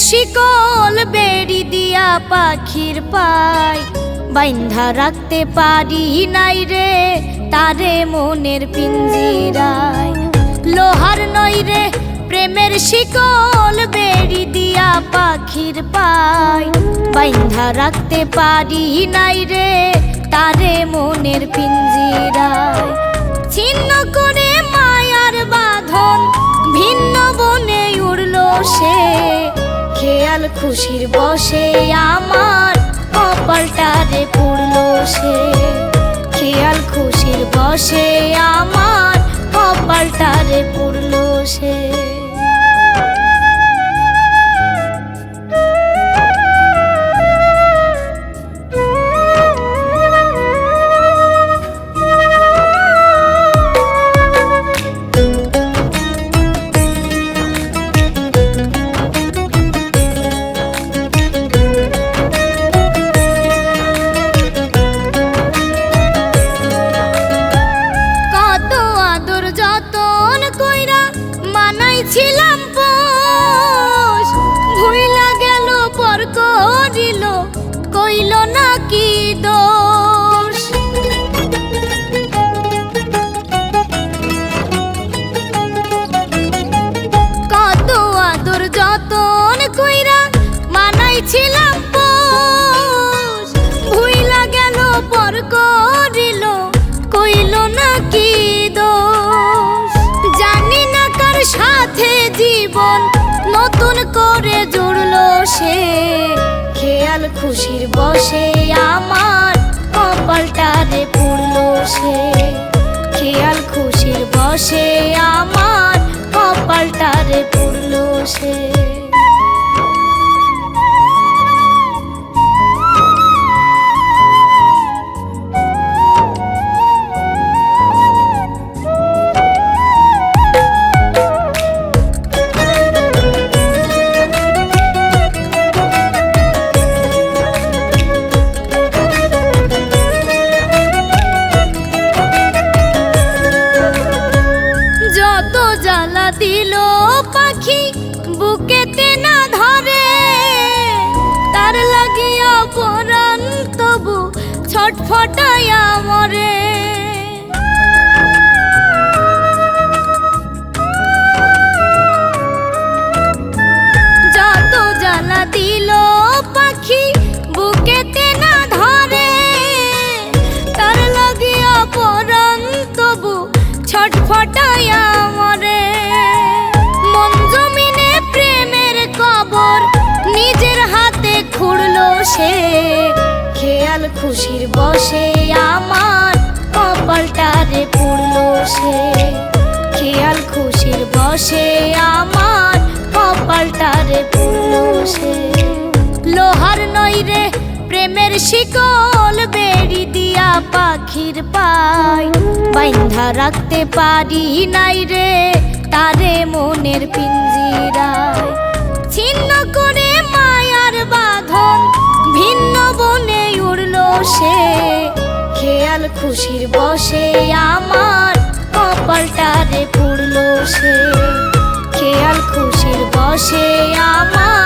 শিকল বেড়ি দিয়া পাখির পাই বাইন্ধা রাখতে পারি নাই রে তারে মনের পিঞ্জিরায়। লোহার নই রে প্রেমের শিকল বেড়ি দিয়া পাখির পাই বাইন্ধা রাখতে পারি নাই রে তারে মনের পিঞ্জিরায়। ছিন্ন করে মায়ার বাঁধন ভিন্ন বনে উড়ল সে খেয়াল খুশির বসে আমার কপালটারে পুড়ল সে। খেয়াল খুশির বসে আমার কপালটারে পুড়ল সে। ছিলাম পোষ ভুইলা গেল পর করিল কইল না কি দোষ। কত আদর যতন কইরা মানাইছিলাম পোষ ভুইলা গেল পর করিল কইল না কি দোষ। জানি না কার সাথে জীবন নতুন করে জুড়ল সে খেয়াল খুশির বসে আমার কপালটারে পুড়ল সে। খেয়াল খুশির বসে আমার কপালটারে পুড়ল সে। জ্বালা দিল পাখি বুকেতে না ধরে তার লাগিয়া পরাণ তবু ছটফটায়া মরে। যত জ্বালা দিল পাখি বুকেতে না ধরে তার লাগিয়া পরাণ তবু ছটফটায়া মরে। মন জমিনে প্রেমের কবর নিজের হাতে খুঁড়ল সে খেয়াল খুশির বসে আমার কপালটারে পুড়ল সে। খেয়াল খুশির বসে আমার কপালটারে পুড়ল সে। লোহার নই রে প্রেমের শিকল বেড়ি দিয়া পাখির পাই বাইন্ধা রাখতে পারি নাই রে তারে মনের পিঞ্জিরায়। ছিন্ন করে মায়ার বাঁধন ভিন্ন বনে উড়ল সে খেয়াল খুশির বসে আমার কপালটারে পুড়ল সে। খেয়াল খুশির বসে আমার